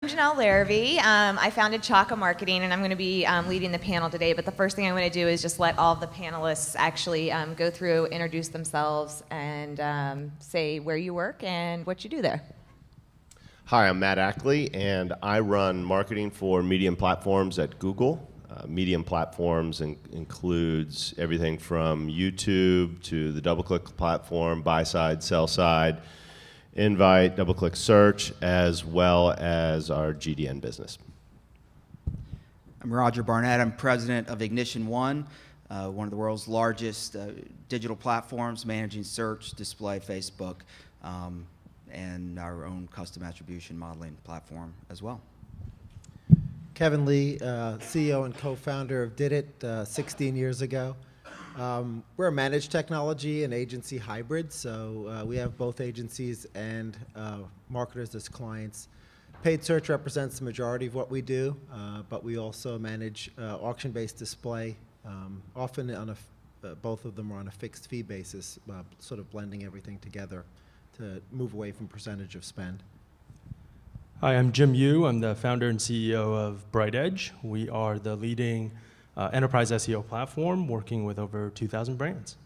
I'm Janel Laravie. I founded Chacka Marketing, and I'm going to be leading the panel today. But the first thing I'm going to do is just let all of the panelists actually go through, introduce themselves, and say where you work and what you do there. Hi, I'm Matt Ackley, and I run marketing for medium platforms at Google. Medium platforms includes everything from YouTube to the DoubleClick platform, buy side, sell side, Invite, DoubleClick search, as well as our GDN business. I'm Roger Barnett. I'm president of Ignition One, one of the world's largest digital platforms managing search, display, Facebook, and our own custom attribution modeling platform as well. Kevin Lee, CEO and co-founder of Did It 16 years ago. We're a managed technology and agency hybrid, so we have both agencies and marketers as clients. Paid search represents the majority of what we do, but we also manage auction-based display, often on both of them are on a fixed fee basis, sort of blending everything together to move away from percentage of spend. Hi, I'm Jim Yu. I'm the founder and CEO of Bright Edge. We are the leading enterprise SEO platform working with over 2,000 brands.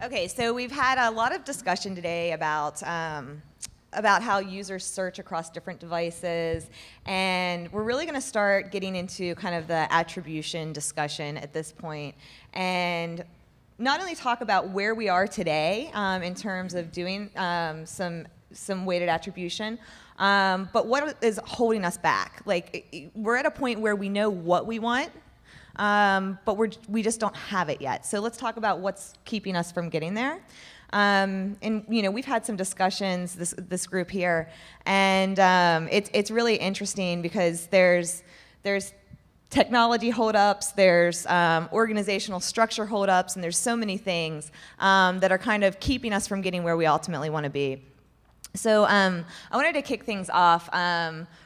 Okay, so we've had a lot of discussion today about how users search across different devices, and we're really going to start getting into kind of the attribution discussion at this point, and not only talk about where we are today in terms of doing some weighted attribution, but what is holding us back? Like, we're at a point where we know what we want, but we just don't have it yet. So let's talk about what's keeping us from getting there. And you know, we've had some discussions, this group here, and it's really interesting because there's technology holdups, there's organizational structure holdups, and there's so many things that are kind of keeping us from getting where we ultimately want to be. So I wanted to kick things off,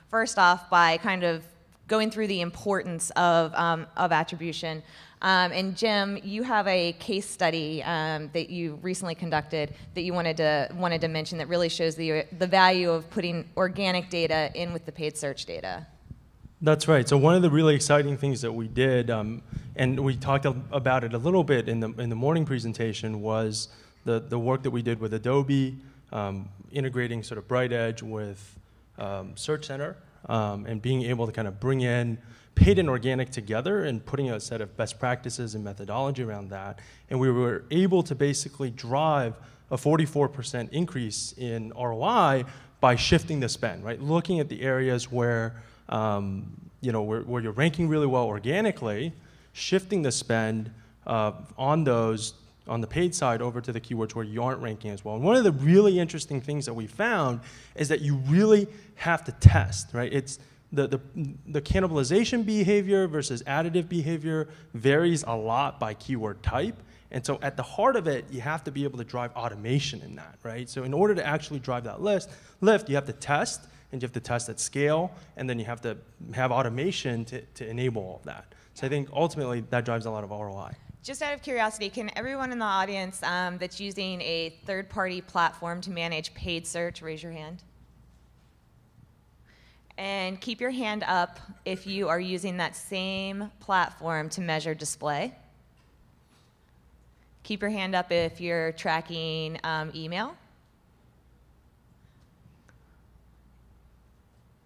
first off, by kind of going through the importance of attribution. And Jim, you have a case study that you recently conducted that you wanted to mention that really shows the value of putting organic data in with the paid search data. That's right. So one of the really exciting things that we did, and we talked about it a little bit in the morning presentation, was the work that we did with Adobe, integrating sort of Bright Edge with Search Center, and being able to kind of bring in paid and organic together and putting a set of best practices and methodology around that. And we were able to basically drive a 44% increase in ROI by shifting the spend, right? Looking at the areas where, you know, where you're ranking really well organically, shifting the spend on the paid side over to the keywords where you aren't ranking as well. And one of the really interesting things that we found is that you really have to test, right? It's the cannibalization behavior versus additive behavior varies a lot by keyword type. And so at the heart of it, you have to be able to drive automation in that, right? So in order to actually drive that lift, you have to test, and you have to test at scale, and then you have to have automation to enable all of that. So I think ultimately that drives a lot of ROI. Just out of curiosity, can everyone in the audience that's using a third-party platform to manage paid search raise your hand? And keep your hand up if you are using that same platform to measure display. Keep your hand up if you're tracking email.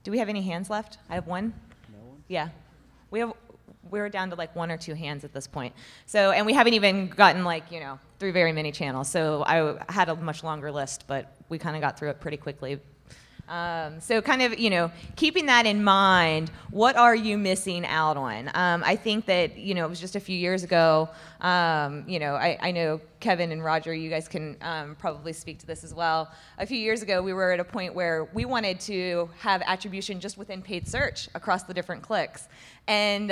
Do we have any hands left? I have one. No one? Yeah. We're down to like 1 or 2 hands at this point. So, and we haven't even gotten through very many channels. So I had a much longer list, but we kind of got through it pretty quickly. So kind of, keeping that in mind, what are you missing out on? I think that, it was just a few years ago, I know Kevin and Roger, you guys can probably speak to this as well. A few years ago, we were at a point where we wanted to have attribution just within paid search across the different clicks. And,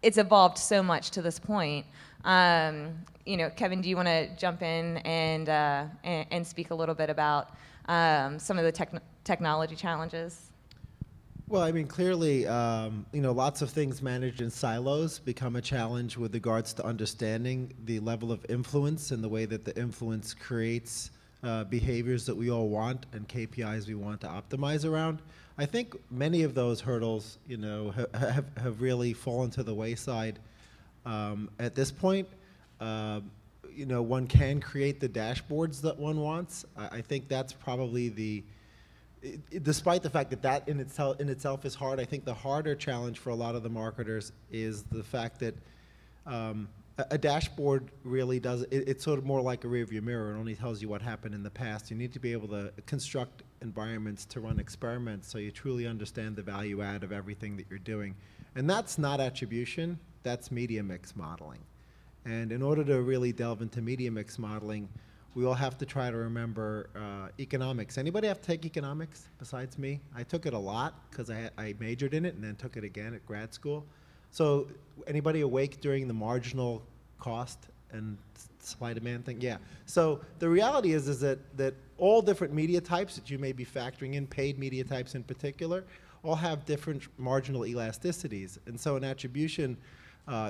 it's evolved so much to this point. Kevin, do you want to jump in and speak a little bit about some of the technology challenges? Well, I mean, clearly, lots of things managed in silos become a challenge with regards to understanding the level of influence and the way that the influence creates behaviors that we all want and KPIs we want to optimize around. I think many of those hurdles, have really fallen to the wayside at this point. One can create the dashboards that one wants. I think that's probably despite the fact that in itself is hard, I think the harder challenge for a lot of the marketers is the fact that a dashboard really it's sort of more like a rearview mirror. It only tells you what happened in the past. You need to be able to construct environments to run experiments so you truly understand the value add of everything that you're doing. And that's not attribution, that's media mix modeling. And in order to really delve into media mix modeling, we all have to try to remember economics. Anybody have to take economics besides me? I took it a lot because I majored in it and then took it again at grad school. So anybody awake during the marginal cost and supply demand thing? Yeah. So the reality is that all different media types that you may be factoring in, paid media types in particular, all have different marginal elasticities. And so an attribution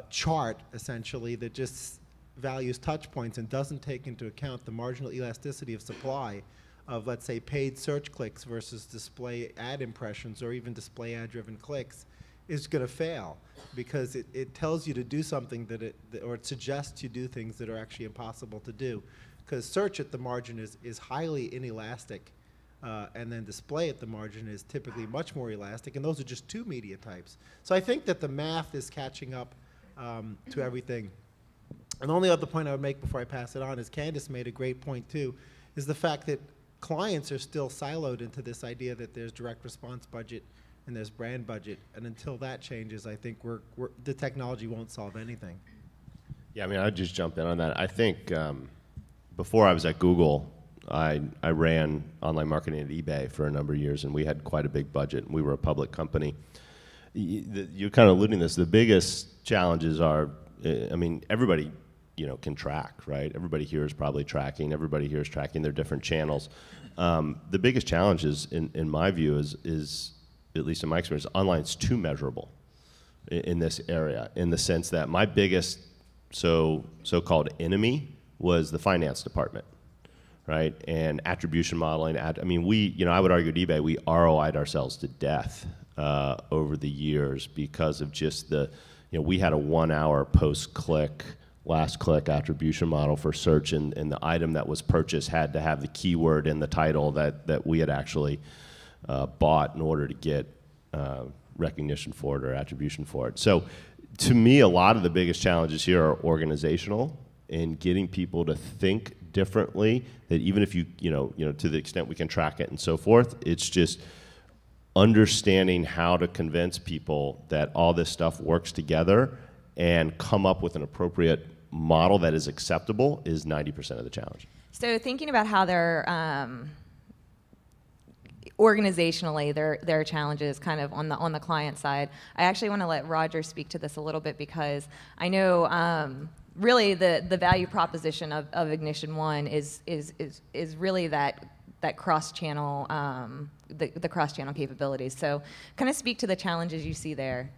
chart, essentially, that just values touch points and doesn't take into account the marginal elasticity of supply of, let's say, paid search clicks versus display ad impressions or even display ad-driven clicks is going to fail because it tells you to do something or it suggests you do things that are actually impossible to do. Because search at the margin is highly inelastic, and then display at the margin is typically much more elastic, and those are just two media types. So I think that the math is catching up to everything. And the only other point I would make before I pass it on is Candace made a great point too, is the fact that clients are still siloed into this idea that there's direct response budget and there's brand budget, and until that changes, I think the technology won't solve anything. Yeah, I mean, I'd just jump in on that. I think before I was at Google, I ran online marketing at eBay for a number of years, and we had quite a big budget, and we were a public company. You're kind of alluding to this. The biggest challenges are, I mean, everybody can track, right? Everybody here is probably tracking. Everybody here is tracking their different channels. The biggest challenge is, in my view, is at least in my experience, online's too measurable in this area, in the sense that my biggest so-called enemy was the finance department, right? And attribution modeling. I mean, I would argue at eBay, we ROI'd ourselves to death over the years because of just we had a 1 hour post-click, last click attribution model for search, and the item that was purchased had to have the keyword in the title that we had actually bought in order to get recognition for it or attribution for it. So to me, a lot of the biggest challenges here are organizational and getting people to think differently, that even if you to the extent we can track it and so forth, it's just understanding how to convince people that all this stuff works together and come up with an appropriate model that is acceptable is 90% of the challenge. So thinking about how they're organizationally, their challenges kind of on the client side, I actually want to let Roger speak to this a little bit because I know really the value proposition of Ignition One is really that cross-channel the cross-channel capabilities. So kind of speak to the challenges you see there.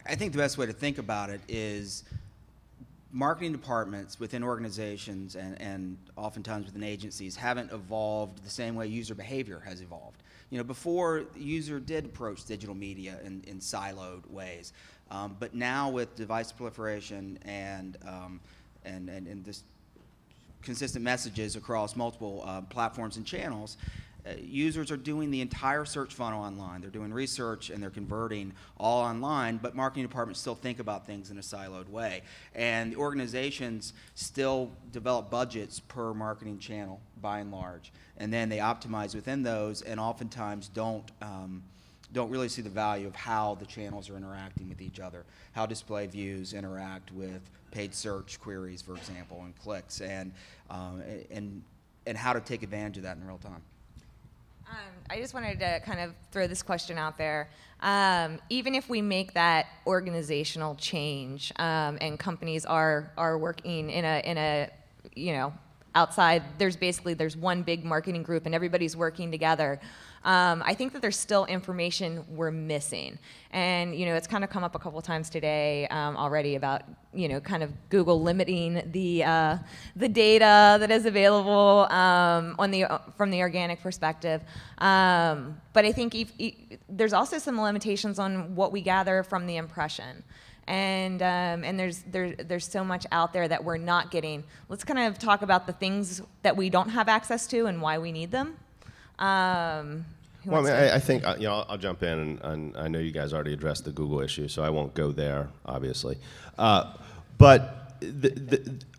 I think the best way to think about it is marketing departments within organizations and oftentimes within agencies haven't evolved the same way user behavior has evolved. Before, the user did approach digital media in siloed ways, but now with device proliferation and this consistent messages across multiple platforms and channels, users are doing the entire search funnel online. They're doing research and they're converting all online, but marketing departments still think about things in a siloed way. And the organizations still develop budgets per marketing channel by and large. And then they optimize within those and oftentimes don't really see the value of how the channels are interacting with each other, how display views interact with paid search queries, for example, and clicks, and how to take advantage of that in real time. I just wanted to kind of throw this question out there. Even if we make that organizational change and companies are working in a outside, there's one big marketing group and everybody's working together. I think that there's still information we're missing. And, it's kind of come up a couple times today already about, kind of Google limiting the data that is available from the organic perspective. But I think there's also some limitations on what we gather from the impression. And there's so much out there that we're not getting. Let's kind of talk about the things that we don't have access to and why we need them. Well, I think I'll jump in, and I know you guys already addressed the Google issue, so I won't go there, obviously. But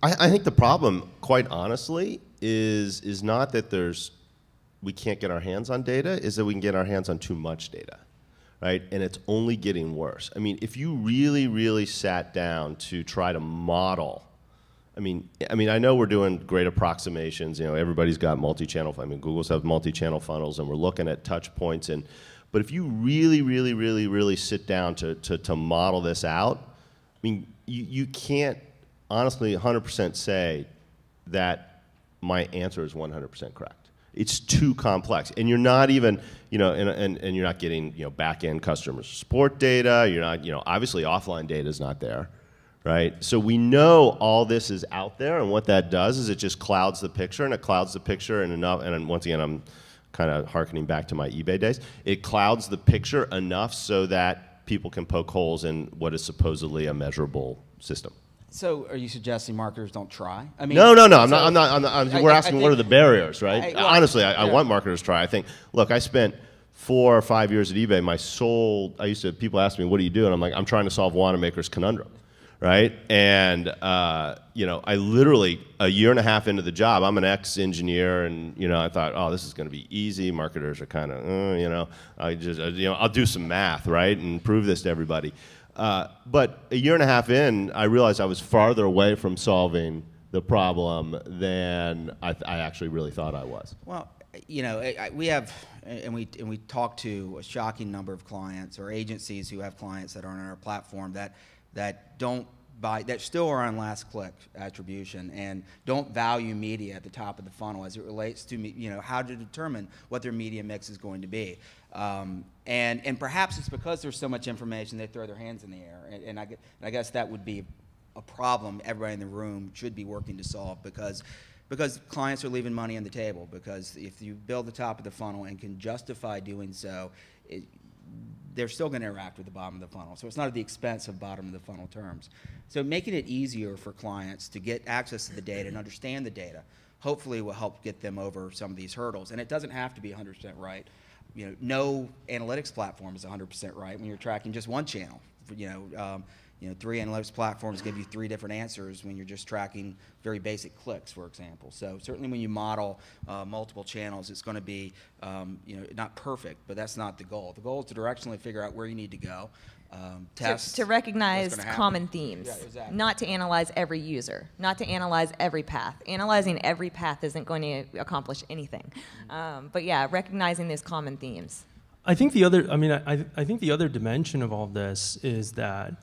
I think the problem, quite honestly, is not that we can't get our hands on data, is that we can get our hands on too much data, right? And it's only getting worse. I mean, if you really, really sat down to try to model. I mean, I know we're doing great approximations. Everybody's got multi-channel. Google's have multi-channel funnels, and we're looking at touch points. But if you really, really, really, really sit down to model this out, I mean, you can't honestly 100% say that my answer is 100% correct. It's too complex, and you're not even, and you're not getting, back-end customer support data. You're not, obviously offline data is not there. Right? So we know all this is out there, and what that does is it just clouds the picture, and it clouds the picture enough, and once again, I'm kind of hearkening back to my eBay days. It clouds the picture enough so that people can poke holes in what is supposedly a measurable system. So are you suggesting marketers don't try? I mean, no. I'm not. We're asking what are the barriers, right? Honestly, I want marketers to try. I think, look, I spent 4 or 5 years at eBay. People ask me, what do you do? And I'm like, I'm trying to solve Wanamaker's conundrum. Right? And, I literally, a year and a half into the job, I'm an ex-engineer, and, I thought, oh, this is going to be easy. Marketers are kind of, I'll do some math, right, and prove this to everybody. But a year and a half in, I realized I was farther away from solving the problem than I actually really thought I was. Well, we have, and we talk to a shocking number of clients or agencies who have clients that aren't on our platform that don't buy, that still are on last click attribution and don't value media at the top of the funnel as it relates to how to determine what their media mix is going to be. And perhaps it's because there's so much information they throw their hands in the air. And I guess that would be a problem everybody in the room should be working to solve, because clients are leaving money on the table. Because if you build the top of the funnel and can justify doing so, they're still going to interact with the bottom of the funnel. So it's not at the expense of bottom of the funnel terms. So making it easier for clients to get access to the data and understand the data hopefully will help get them over some of these hurdles. And it doesn't have to be 100% right. No analytics platform is 100% right when you're tracking just one channel. 3 analytics platforms give you 3 different answers when you're just tracking very basic clicks, for example. So certainly when you model multiple channels, it's going to be not perfect, but that's not the goal. The goal is to directionally figure out where you need to go, test. To recognize common themes, yeah, exactly. Not to analyze every user, not to analyze every path. Analyzing every path isn't going to accomplish anything. But yeah, recognizing those common themes. I think the other, I think the other dimension of all this is that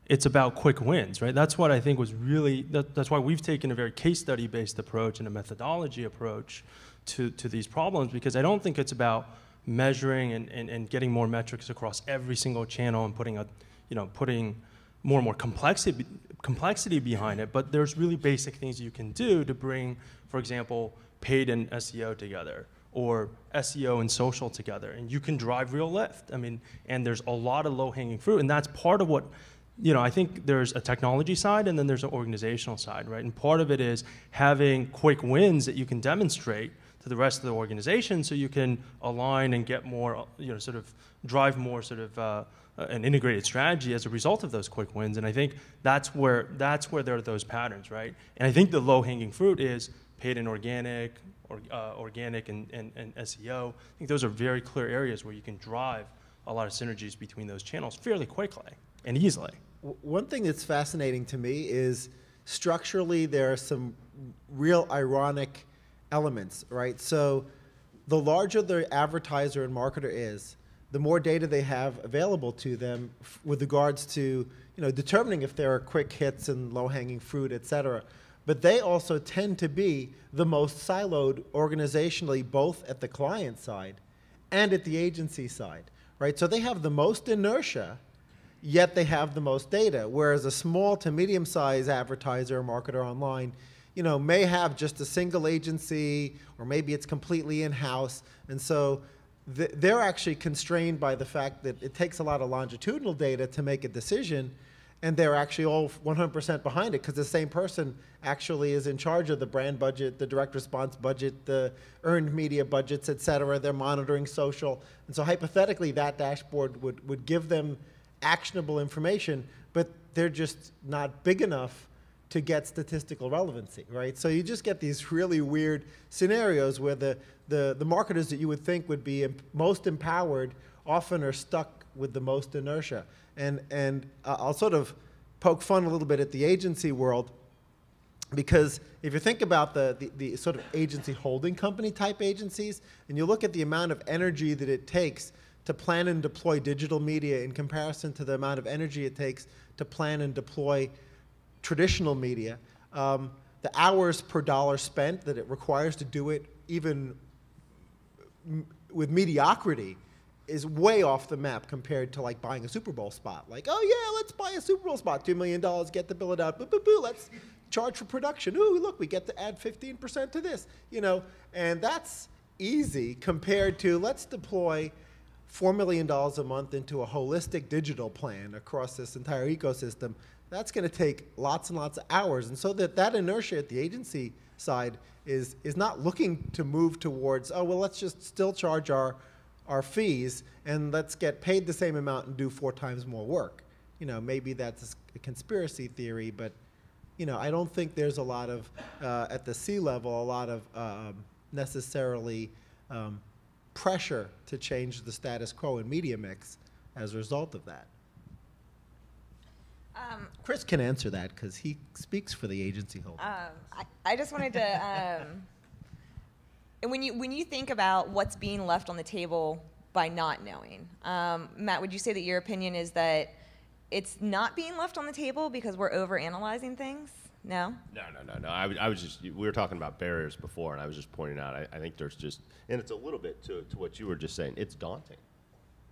it's about quick wins, right? That's what I think was really, that's why we've taken a very case study based approach and a methodology approach to these problems, because I don't think it's about measuring and getting more metrics across every single channel and putting more and more complexity behind it, but there's really basic things you can do to bring, for example, paid and SEO together, or SEO and social together, and you can drive real lift. And there's a lot of low-hanging fruit, and that's part of what, I think there's a technology side and then there's an organizational side, right? And part of it is having quick wins that you can demonstrate to the rest of the organization so you can align and get more, sort of drive more sort of an integrated strategy as a result of those quick wins. And I think that's where there are those patterns, right? And I think the low-hanging fruit is paid and organic, organic and SEO. I think those are very clear areas where you can drive a lot of synergies between those channels fairly quickly and easily. One thing that's fascinating to me is structurally there are some real ironic elements, right? So the larger the advertiser and marketer is, the more data they have available to them with regards to determining if there are quick hits and low-hanging fruit, et cetera. but they also tend to be the most siloed organizationally, both at the client side and at the agency side, right? So they have the most inertia, yet they have the most data, whereas a small to medium-sized advertiser or marketer online, you know, may have just a single agency, or maybe it's completely in-house, and so they're actually constrained by the fact that it takes a lot of longitudinal data to make a decision, and they're actually all 100% behind it, because the same person actually is in charge of the brand budget, the direct response budget, the earned media budgets, et cetera. They're monitoring social. And so hypothetically, that dashboard would give them actionable information, but they're just not big enough to get statistical relevancy, right? So you just get these really weird scenarios where the marketers that you would think would be most empowered often are stuck with the most inertia. And I'll sort of poke fun a little bit at the agency world, because if you think about the sort of agency holding company type agencies, and you look at the amount of energy that it takes to plan and deploy digital media in comparison to the amount of energy it takes to plan and deploy traditional media, the hours per dollar spent that it requires to do it, even with mediocrity, is way off the map compared to like buying a Super Bowl spot. Like, oh yeah, let's buy a Super Bowl spot, $2 million, get the bill it out, boo, boo, boo, let's charge for production. Ooh, look, we get to add 15% to this, you know, and that's easy compared to let's deploy $4 million a month into a holistic digital plan across this entire ecosystem. That's going to take lots and lots of hours. And so that inertia at the agency side is not looking to move towards, oh, well, let's just still charge our fees and let's get paid the same amount and do 4 times more work. You know, maybe that's a conspiracy theory, but, you know, I don't think there's a lot of, at the C level, a lot of necessarily pressure to change the status quo in media mix as a result of that. Chris can answer that because he speaks for the agency holder. I just wanted to, and when you think about what's being left on the table by not knowing, Matt, would you say that your opinion is that it's not being left on the table because we're overanalyzing things? No? No. I was just, we were talking about barriers before, and I was just pointing out, I think there's just, and it's a little bit to what you were just saying, it's daunting,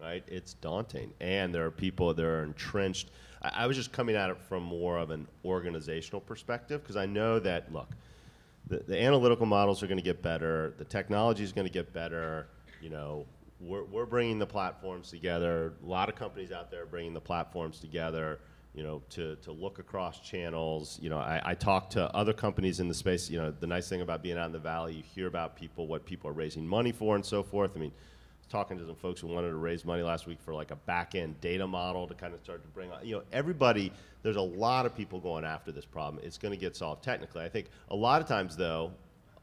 right? It's daunting. And there are people that are entrenched. I was just coming at it from more of an organizational perspective, because I know that, look, the analytical models are going to get better, the technology is going to get better, you know, we're bringing the platforms together, a lot of companies out there are bringing the platforms together, you know, to look across channels. You know, I talk to other companies in the space. You know, the nice thing about being out in the Valley, you hear about people, what people are raising money for and so forth. I mean, I was talking to some folks who wanted to raise money last week for like a back-end data model to kind of start to bring on, you know, everybody, there's a lot of people going after this problem. It's going to get solved technically. I think a lot of times, though,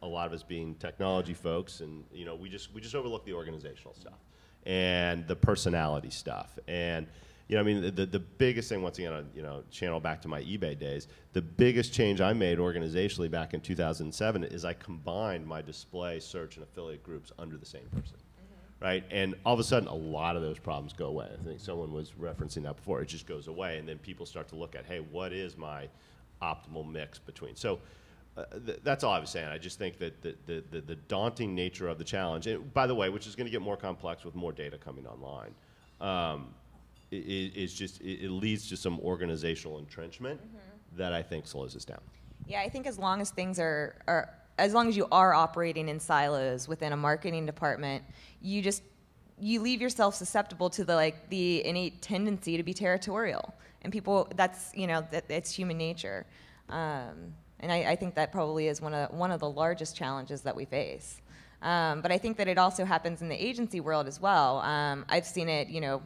a lot of us being technology folks, and, you know, we just overlook the organizational stuff and the personality stuff. And, you know, I mean, the biggest thing, once again, you know, channel back to my eBay days, the biggest change I made organizationally back in 2007 is I combined my display, search, and affiliate groups under the same person, right? And all of a sudden, a lot of those problems go away. I think someone was referencing that before. It just goes away, and then people start to look at, hey, what is my optimal mix between? So that's all I was saying. I just think that the daunting nature of the challenge, and by the way, which is going to get more complex with more data coming online, it leads to some organizational entrenchment that I think slows us down. Yeah, I think as long as things as long as you are operating in silos within a marketing department, you leave yourself susceptible to the innate tendency to be territorial, and people, that's, you know, it's human nature, and I think that probably is one of the largest challenges that we face. But I think that it also happens in the agency world as well. I've seen it, you know.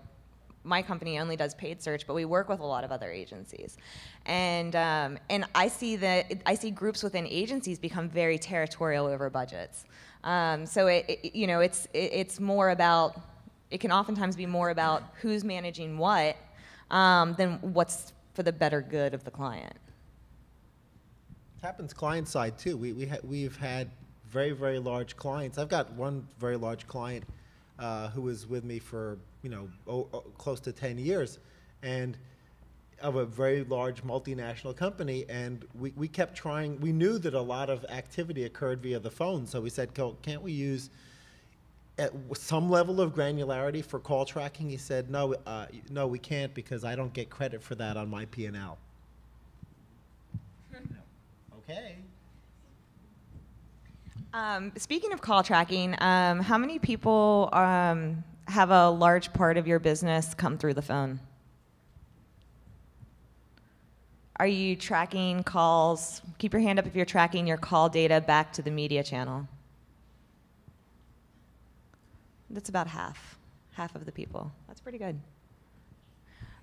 My company only does paid search, but we work with a lot of other agencies, and I see groups within agencies become very territorial over budgets. So it's more about, it can oftentimes be more about who's managing what than what's for the better good of the client. It happens client side too. We've had very, very large clients. I've got one very large client who was with me for, you know, close to 10 years, and of a very large multinational company, and we kept trying. We knew that a lot of activity occurred via the phone, so we said, can't we use at some level of granularity for call tracking? He said, no, no, we can't, because I don't get credit for that on my P&L. Okay. Speaking of call tracking, how many people have a large part of your business come through the phone? Are you tracking calls? Keep your hand up if you're tracking your call data back to the media channel. That's about half of the people. That's pretty good.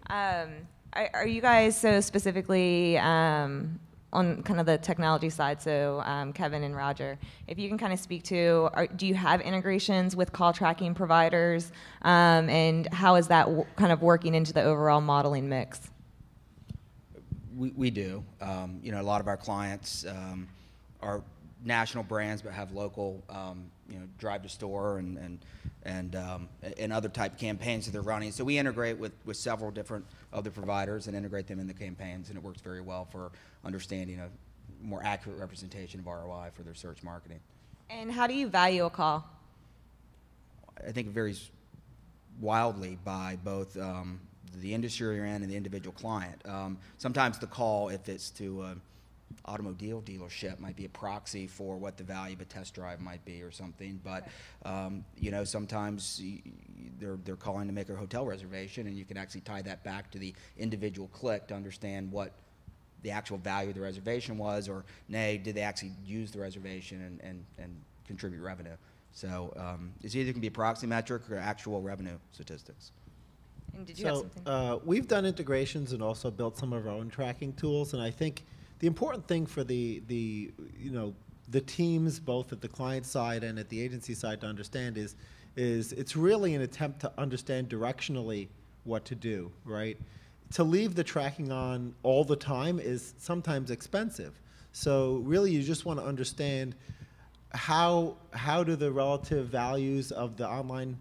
Are you guys so specifically on kind of the technology side, so Kevin and Roger, if you can kind of speak to, do you have integrations with call tracking providers, and how is that kind of working into the overall modeling mix? We do. You know, a lot of our clients are national brands, but have local, you know, drive to store and other type campaigns that they're running. So we integrate with several different other providers and integrate them in the campaigns, and it works very well for understanding a more accurate representation of ROI for their search marketing. And how do you value a call? I think it varies wildly by both the industry you're in and the individual client. Sometimes the call, if it's to an automobile dealership, might be a proxy for what the value of a test drive might be or something. But you know, sometimes they're calling to make a hotel reservation, and you can actually tie that back to the individual click to understand what the actual value of the reservation was, or nay, did they actually use the reservation and contribute revenue. So it's either can be a proxy metric or actual revenue statistics. And did you have something? We've done integrations and also built some of our own tracking tools, and I think the important thing for the teams, both at the client side and at the agency side, to understand is it's really an attempt to understand directionally what to do, right? To leave the tracking on all the time is sometimes expensive. So really you just want to understand how do the relative values of the online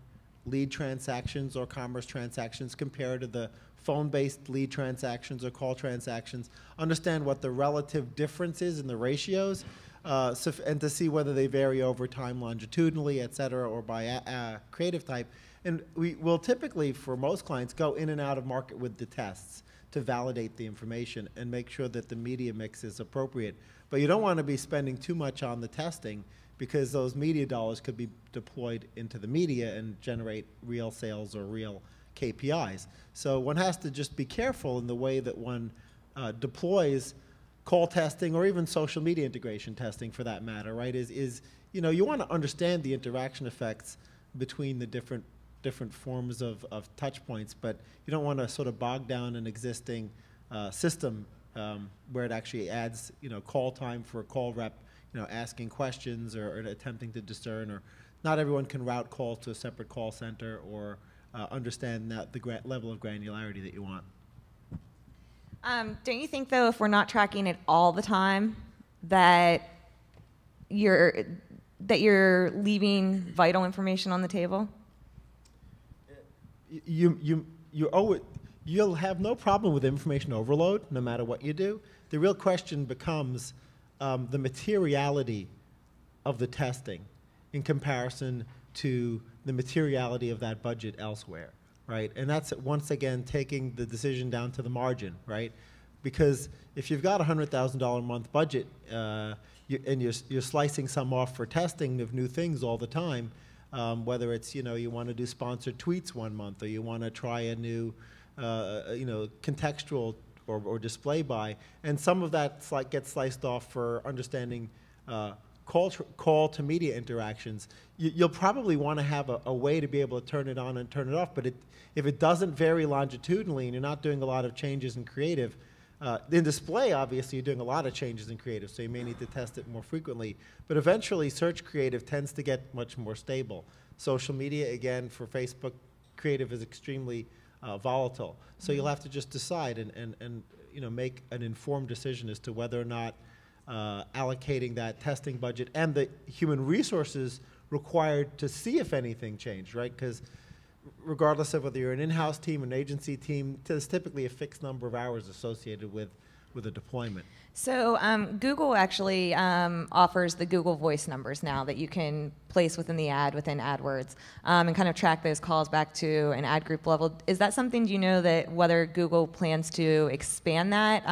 lead transactions or commerce transactions compare to the phone-based lead transactions or call transactions, understand what the relative difference is in the ratios, and to see whether they vary over time longitudinally, et cetera, or by creative type. And we will typically, for most clients, go in and out of market with the tests to validate the information and make sure that the media mix is appropriate. But you don't want to be spending too much on the testing, because those media dollars could be deployed into the media and generate real sales or real KPIs. So one has to just be careful in the way that one deploys call testing or even social media integration testing, for that matter, right? You know, you want to understand the interaction effects between the different forms of touch points, but you don't want to sort of bog down an existing system where it actually adds, you know, call time for a call rep, you know, asking questions or attempting to discern, or not everyone can route calls to a separate call center or understand the level of granularity that you want. Don't you think, though, if we're not tracking it all the time, that you're leaving vital information on the table? You'll have no problem with information overload, no matter what you do. The real question becomes the materiality of the testing in comparison to the materiality of that budget elsewhere, right? And that's, once again, taking the decision down to the margin, right? Because if you've got a $100,000 a month budget and you're slicing some off for testing of new things all the time, whether it's, you know, you want to do sponsored tweets one month, or you want to try a new, you know, contextual or display buy, and some of that gets sliced off for understanding call to media interactions, you'll probably want to have a way to be able to turn it on and turn it off. But if it doesn't vary longitudinally and you're not doing a lot of changes in creative, in display, obviously, you're doing a lot of changes in creative, so you may need to test it more frequently. But eventually, search creative tends to get much more stable. Social media, again, for Facebook, creative is extremely volatile. So you'll have to just decide and you know, make an informed decision as to whether or not allocating that testing budget and the human resources required to see if anything changed, right? Because regardless of whether you're an in-house team, an agency team, there's typically a fixed number of hours associated with a deployment. So Google actually offers the Google Voice numbers now that you can place within the ad within AdWords and kind of track those calls back to an ad group level. Is that something, do you know that whether Google plans to expand that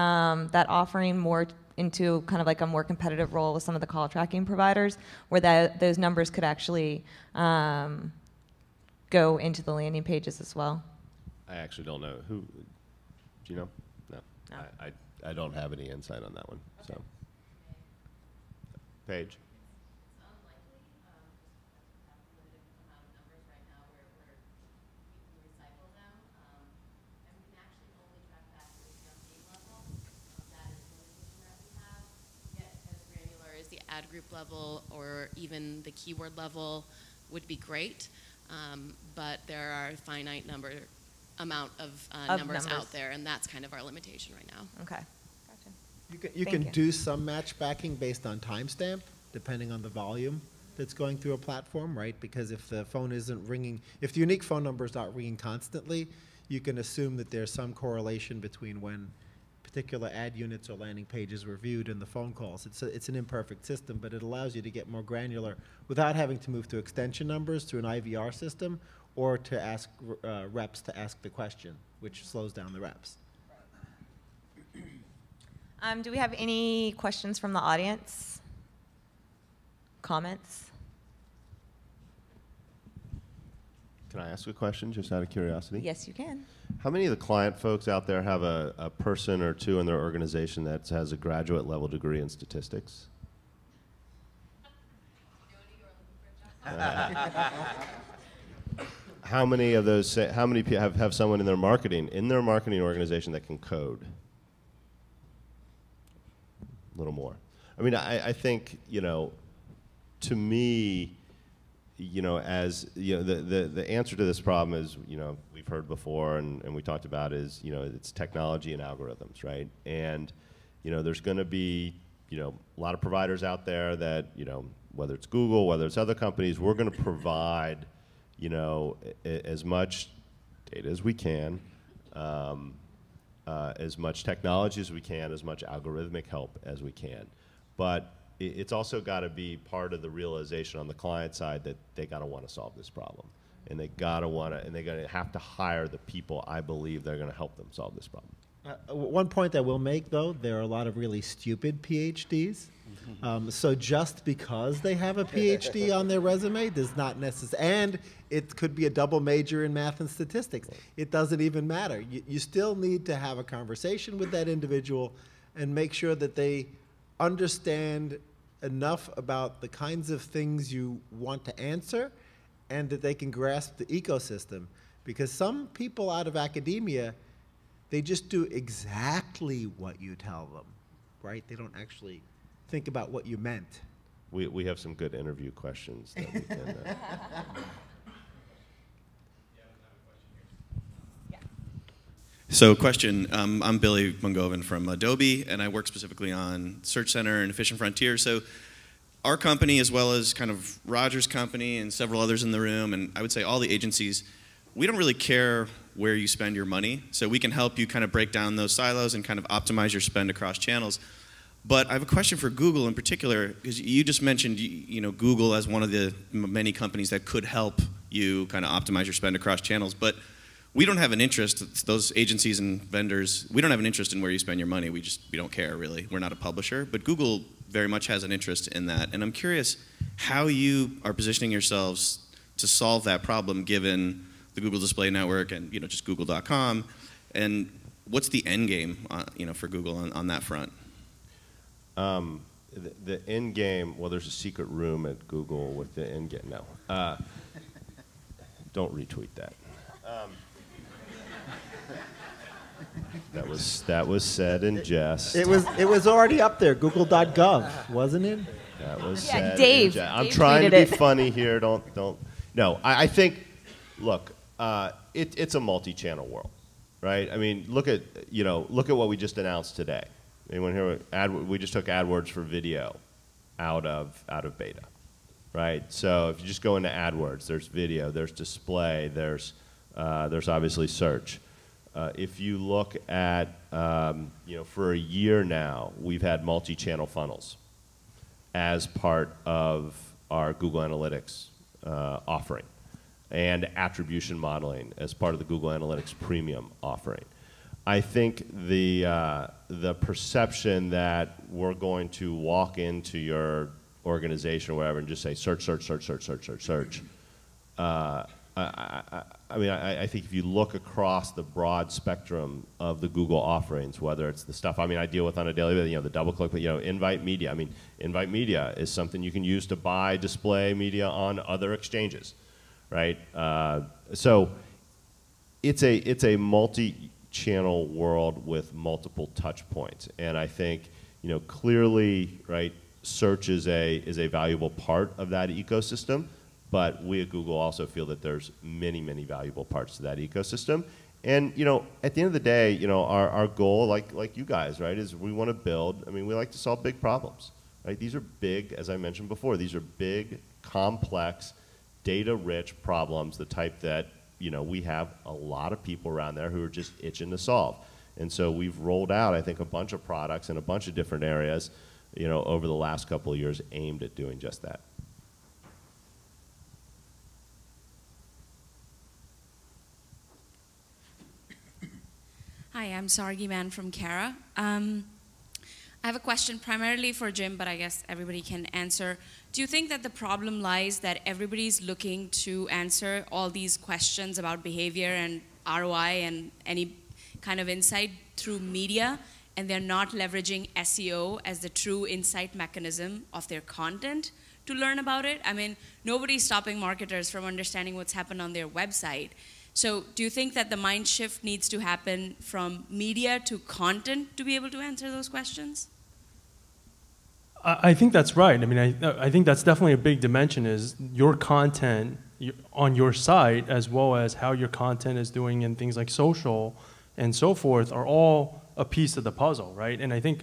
that offering more into kind of like a more competitive role with some of the call tracking providers, where those numbers could actually go into the landing pages as well? I actually don't know. Who, do you know? No. I don't have any insight on that one. Okay. So, Paige. The ad group level or even the keyword level would be great, but there are a finite amount of numbers out there, and that's kind of our limitation right now. Okay, gotcha. You can do some match backing based on timestamp, depending on the volume that's going through a platform, right? Because if the phone isn't ringing, if the unique phone number is not ringing constantly, you can assume that there's some correlation between when particular ad units or landing pages were viewed and the phone calls. It's an imperfect system, but it allows you to get more granular without having to move to extension numbers through an IVR system or to ask reps to ask the question, which slows down the reps. Do we have any questions from the audience? Comments? Can I ask a question just out of curiosity? Yes, you can. How many of the client folks out there have a person or two in their organization that has a graduate level degree in statistics? How many of those? How many have someone in their marketing organization that can code? A little more. I mean, I think, to me, the answer to this problem is, we've heard before and we talked about is, it's technology and algorithms, right? And, there's going to be, a lot of providers out there that, whether it's Google, whether it's other companies, we're going to provide, as much data as we can, as much technology as we can, as much algorithmic help as we can. But it's also got to be part of the realization on the client side that they got to want to solve this problem, and they got to want to, and they're going to have to hire the people I believe they're going to help them solve this problem. One point I will make, though, there are a lot of really stupid PhDs. So just because they have a PhD on their resume does not necessarily, and it could be a double major in math and statistics. It doesn't even matter. You still need to have a conversation with that individual and make sure that they understand enough about the kinds of things you want to answer and that they can grasp the ecosystem. Because some people out of academia, they just do exactly what you tell them, right? They don't actually think about what you meant. We have some good interview questions that we can... So question, I'm Billy Mungovan from Adobe, and I work specifically on Search Center and Efficient Frontier. So our company, as well as kind of Roger's company and several others in the room, and I would say all the agencies, we don't really care where you spend your money. So we can help you kind of break down those silos and kind of optimize your spend across channels. But I have a question for Google in particular, because you just mentioned Google as one of the many companies that could help you kind of optimize your spend across channels. But we don't have an interest, those agencies and vendors, we don't have an interest in where you spend your money. We don't care, really. We're not a publisher. But Google very much has an interest in that. And I'm curious how you are positioning yourselves to solve that problem, given the Google Display Network and just Google.com. And what's the end game for Google on that front? The end game, well, there's a secret room at Google with the end game. No. Don't retweet that. That was said in jest. It was already up there, google.gov, wasn't it? That was Yeah, said Dave. in jest. I'm Dave trying to tweeted be it. funny here. Don't. No, I think. Look, it's a multi-channel world, right? I mean, look at what we just announced today. Anyone here? We just took AdWords for video out of beta, right? So if you just go into AdWords, there's video, there's display, there's There's obviously search. If you look at, for a year now, we've had multi-channel funnels as part of our Google Analytics offering, and attribution modeling as part of the Google Analytics Premium offering. I think the perception that we're going to walk into your organization or whatever and just say search, search, search, search, search, search, search. I think if you look across the broad spectrum of the Google offerings, whether it's the stuff I deal with on a daily basis, the double click, but invite media. Invite media is something you can use to buy display media on other exchanges, right? So it's a multi-channel world with multiple touch points, and I think clearly, right, search is a valuable part of that ecosystem. But we at Google also feel that there's many, many valuable parts to that ecosystem. And at the end of the day, our goal, like you guys, right, is we want to build. We like to solve big problems, right? These are big, as I mentioned before. These are big, complex, data-rich problems, the type that we have a lot of people around there who are just itching to solve. And so we've rolled out, I think, a bunch of products in a bunch of different areas, over the last couple of years aimed at doing just that. Hi, I'm Sargi Man from Kara. I have a question primarily for Jim, but I guess everybody can answer. Do you think that the problem lies that everybody's looking to answer all these questions about behavior and ROI and any kind of insight through media, and they're not leveraging SEO as the true insight mechanism of their content to learn about it? Nobody's stopping marketers from understanding what's happened on their website. So do you think that the mind shift needs to happen from media to content to be able to answer those questions? I think that's right. I think that's definitely a big dimension, is your content on your site, as well as how your content is doing in things like social and so forth, are all a piece of the puzzle, right? And I think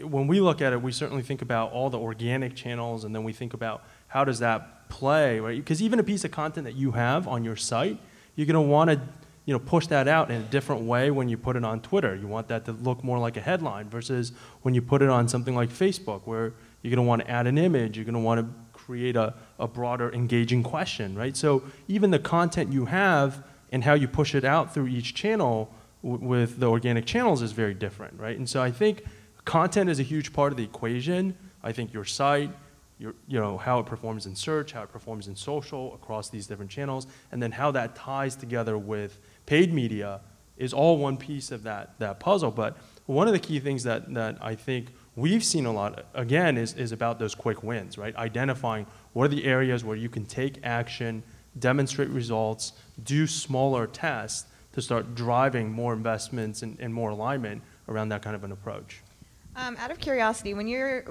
when we look at it, we certainly think about all the organic channels, and then we think about how does that play, right? Because even a piece of content that you have on your site, you're going to want to push that out in a different way when you put it on Twitter. You want that to look more like a headline versus when you put it on something like Facebook, where you're going to want to add an image. You're going to want to create a broader engaging question, right? So even the content you have and how you push it out through each channel with the organic channels is very different, right? And so I think content is a huge part of the equation. I think your site, how it performs in search, how it performs in social across these different channels, and then how that ties together with paid media is all one piece of that puzzle. But one of the key things that I think we've seen a lot, again, is about those quick wins, right? Identifying what are the areas where you can take action, demonstrate results, do smaller tests to start driving more investments and more alignment around that kind of an approach. Out of curiosity, when you're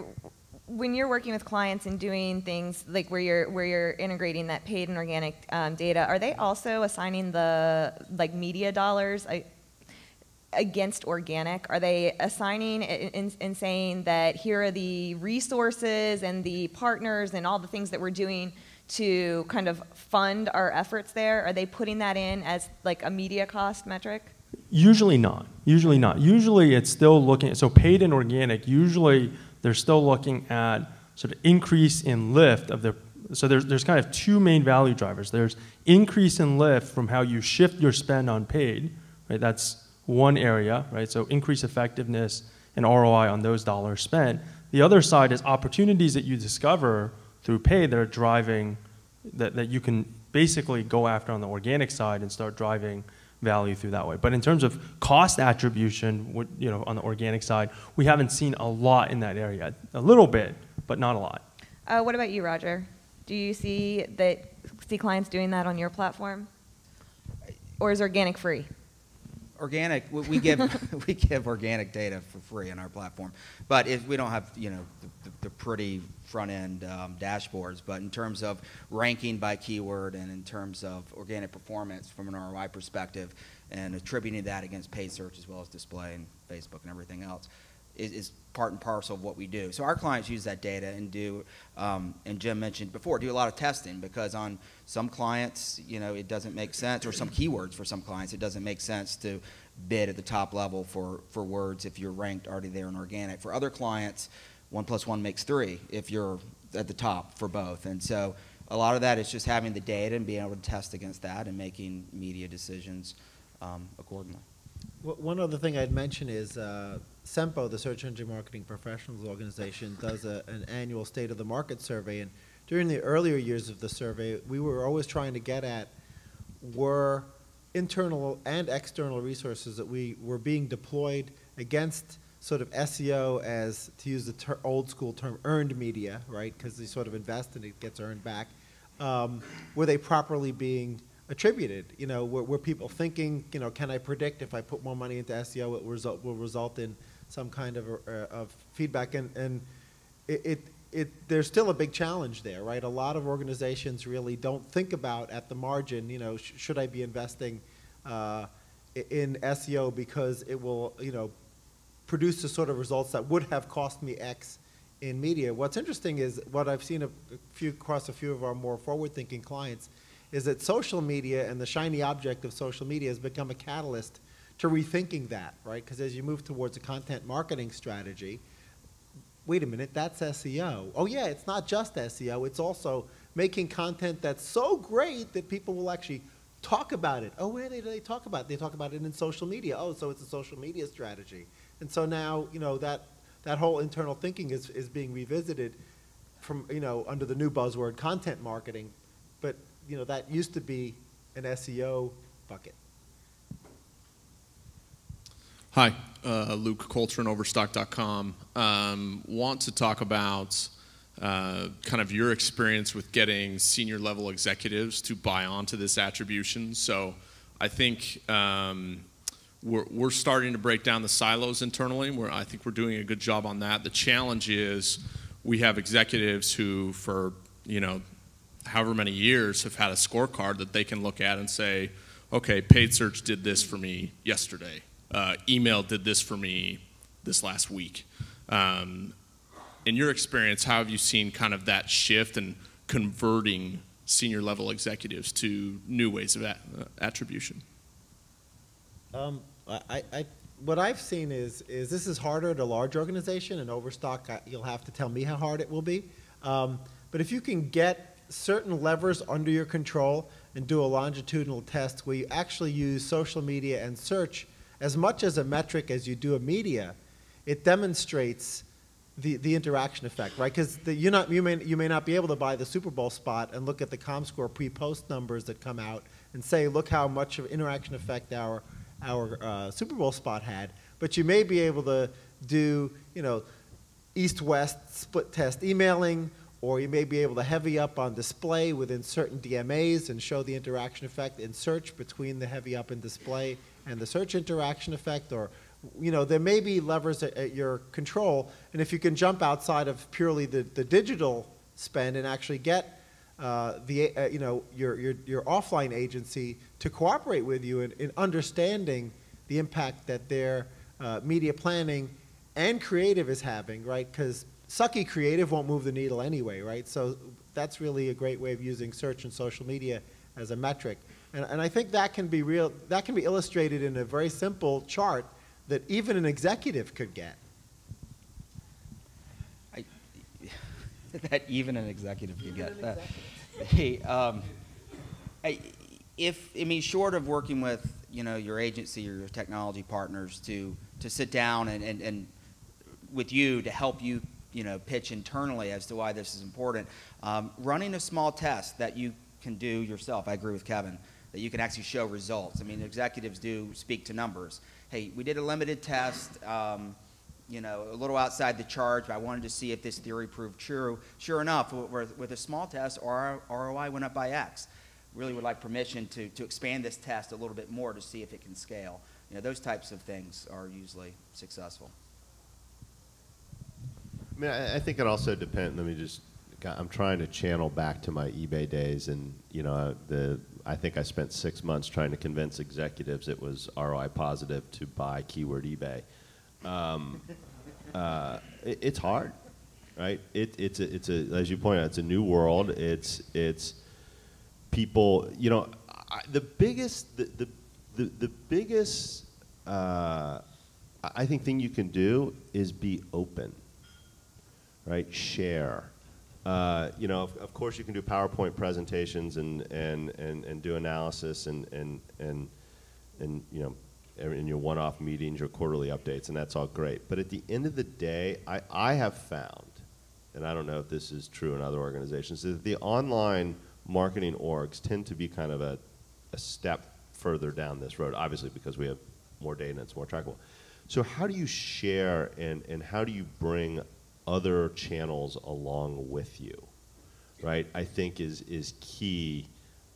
working with clients and doing things like where you're integrating that paid and organic data, are they also assigning the media dollars against organic? Are they assigning and saying that here are the resources and the partners and all the things that we're doing to kind of fund our efforts there? Are they putting that in as like a media cost metric? Usually not. Usually not. Usually it's still looking, so paid and organic, usually they're still looking at sort of increase in lift of their, so there's kind of two main value drivers. There's increase in lift from how you shift your spend on paid, right? That's one area, right? So increase effectiveness and ROI on those dollars spent. The other side is opportunities that you discover through paid that are driving, that you can basically go after on the organic side and start driving value through that way. But in terms of cost attribution, on the organic side, we haven't seen a lot in that area. A little bit, but not a lot. What about you, Roger? Do you see clients doing that on your platform? Or is organic free? Organic, we give organic data for free on our platform, but if we don't have the pretty front end dashboards, but in terms of ranking by keyword and in terms of organic performance from an ROI perspective, and attributing that against paid search as well as display and Facebook and everything else, is part and parcel of what we do. So our clients use that data and do, and Jim mentioned before, do a lot of testing, because on some clients, it doesn't make sense, or some keywords for some clients, it doesn't make sense to bid at the top level for words if you're ranked already there in organic. For other clients, 1 + 1 makes 3 if you're at the top for both. And so a lot of that is just having the data and being able to test against that and making media decisions accordingly. One other thing I'd mention is SEMPO, the Search Engine Marketing Professionals Organization, does an annual State of the Market survey. And during the earlier years of the survey, we were always trying to get at were internal and external resources that were being deployed against sort of SEO as, to use the old school term, earned media, right? Because they sort of invest and it gets earned back. Were they properly being attributed? Were people thinking, can I predict if I put more money into SEO, it will result in some kind of feedback? And there's still a big challenge there, right? A lot of organizations really don't think about at the margin, should I be investing in SEO because it will, produce the sort of results that would have cost me X in media. What's interesting is what I've seen across a few of our more forward-thinking clients is that social media and the shiny object of social media has become a catalyst to rethinking that, right? Because as you move towards a content marketing strategy, wait a minute, that's SEO. Oh yeah, it's not just SEO, it's also making content that's so great that people will actually talk about it. Oh, where do they talk about it? They talk about it in social media. Oh, so it's a social media strategy. And so now, that whole internal thinking is being revisited from, under the new buzzword, content marketing. But, that used to be an SEO bucket. Hi, Luke Coltrane, Overstock.com. Want to talk about kind of your experience with getting senior level executives to buy onto this attribution. So I think we're starting to break down the silos internally. I think we're doing a good job on that. The challenge is we have executives who, for however many years, have had a scorecard that they can look at and say, okay, paid search did this for me yesterday. Email did this for me this last week. In your experience, how have you seen kind of that shift and converting senior level executives to new ways of attribution? What I've seen is this is harder at a large organization. In Overstock, you'll have to tell me how hard it will be. But if you can get certain levers under your control and do a longitudinal test where you actually use social media and search as much as a metric as you do a media, it demonstrates the interaction effect, right? Because you may not be able to buy the Super Bowl spot and look at the ComScore pre-post numbers that come out and say, look how much of interaction effect our Super Bowl spot had. But you may be able to do, east-west split test emailing, or you may be able to heavy up on display within certain DMAs and show the interaction effect in search between the heavy up in display and the search interaction effect, or there may be levers at your control, and if you can jump outside of purely the digital spend and actually get your offline agency to cooperate with you in understanding the impact that their media planning and creative is having, right? Because sucky creative won't move the needle anyway, right? So that's really a great way of using search and social media as a metric. And I think that can be illustrated in a very simple chart that even an executive could get. That even an executive could get that. Short of working with your agency or your technology partners to sit down and with you to help you pitch internally as to why this is important, running a small test that you can do yourself. I agree with Kevin that you can actually show results. Executives do speak to numbers. Hey, we did a limited test, a little outside the charge, but I wanted to see if this theory proved true. Sure enough, with a small test, our ROI went up by X. Really would like permission to expand this test a little bit more to see if it can scale. Those types of things are usually successful. I think it also depends. I'm trying to channel back to my eBay days, and I think I spent 6 months trying to convince executives it was ROI positive to buy keyword eBay. it's hard, right? It's as you point out, it's a new world. It's people. You know, the biggest I think thing you can do is be open, right? Share. You know, of course, you can do PowerPoint presentations and do analysis and you know, in your one-off meetings or quarterly updates, and that's all great. But at the end of the day, I have found, and I don't know if this is true in other organizations, that the online marketing orgs tend to be kind of a step further down this road, obviously because we have more data and it's more trackable. So how do you share and how do you bring other channels along with you, right? I think is key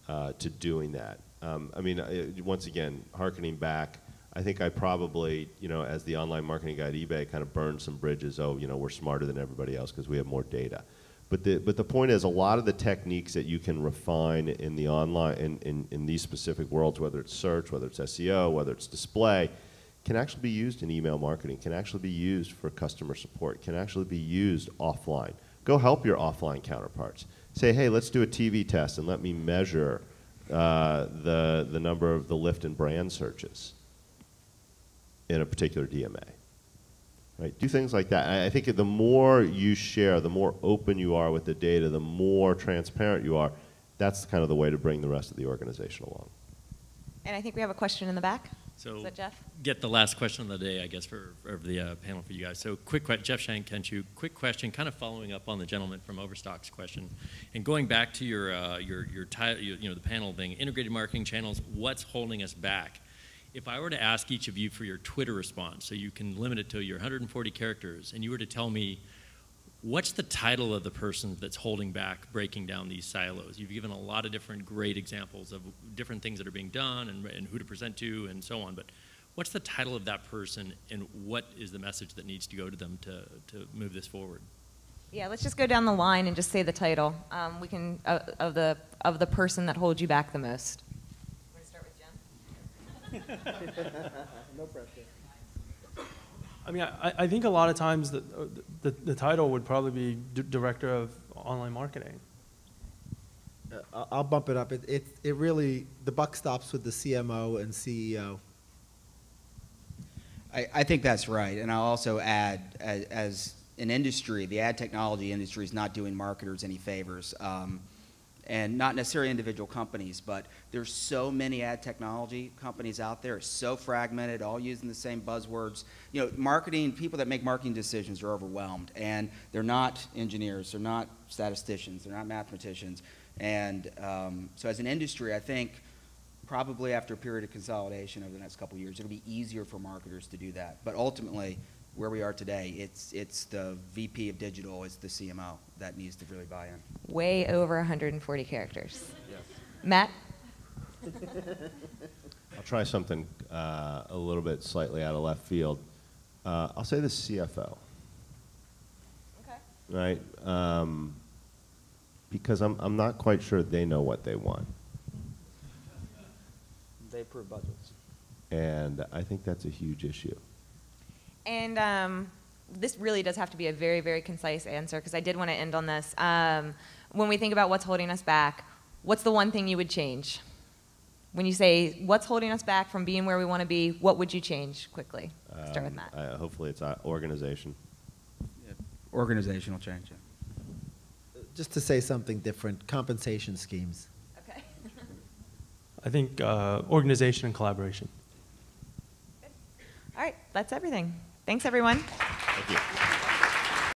to doing that. I mean, once again, hearkening back, I think I probably, you know, as the online marketing guy at eBay, kind of burned some bridges. Oh, you know, we're smarter than everybody else because we have more data. But the point is, a lot of the techniques that you can refine in the online, in these specific worlds, whether it's search, whether it's SEO, whether it's display, can actually be used in email marketing, can actually be used for customer support, can actually be used offline. Go help your offline counterparts. Say, hey, let's do a TV test and let me measure the number of the lift and brand searches in a particular DMA. Right? Do things like that. I think the more you share, the more open you are with the data, the more transparent you are. That's kind of the way to bring the rest of the organization along. And I think we have a question in the back. So is that Jeff? Get the last question of the day, I guess, for the panel for you guys. So quick question, Jeff Shank, Kenshu, quick question, kind of following up on the gentleman from Overstock's question, and going back to your title, you know, the panel thing, integrated marketing channels. What's holding us back? If I were to ask each of you for your Twitter response, so you can limit it to your 140 characters, and you were to tell me what's the title of the person that's holding back breaking down these silos? You've given a lot of different great examples of different things that are being done and who to present to and so on, but what's the title of that person and what is the message that needs to go to them to move this forward? Yeah, let's just go down the line and just say the title. We can of the person that holds you back the most. Want to start with Jen? No pressure. I mean, I think a lot of times the title would probably be Director of Online Marketing. I'll bump it up. It really, the buck stops with the CMO and CEO. I think that's right. And I'll also add, as an industry, the ad technology industry is not doing marketers any favors. And not necessarily individual companies, but there's so many ad technology companies out there. It's so fragmented, all using the same buzzwords. You know, marketing, people that make marketing decisions are overwhelmed, and they're not engineers, they're not statisticians, they're not mathematicians. And so as an industry, I think probably after a period of consolidation over the next couple of years, it'll be easier for marketers to do that. But ultimately, where we are today, it's the VP of digital, it's the CMO that needs to really buy in. Way over 140 characters. Yes. Matt? I'll try something a little bit slightly out of left field. I'll say the CFO. Okay. Right? Because I'm not quite sure they know what they want. They approve budgets. And I think that's a huge issue. And this really does have to be a very, very concise answer because I did want to end on this. When we think about what's holding us back, what's the one thing you would change? When you say what's holding us back from being where we want to be, what would you change quickly? Start with Matt. Hopefully it's organization. Yeah. Organizational change, yeah. Just to say something different, compensation schemes. Okay. I think organization and collaboration. All right, that's everything. Thanks, everyone. Thank you.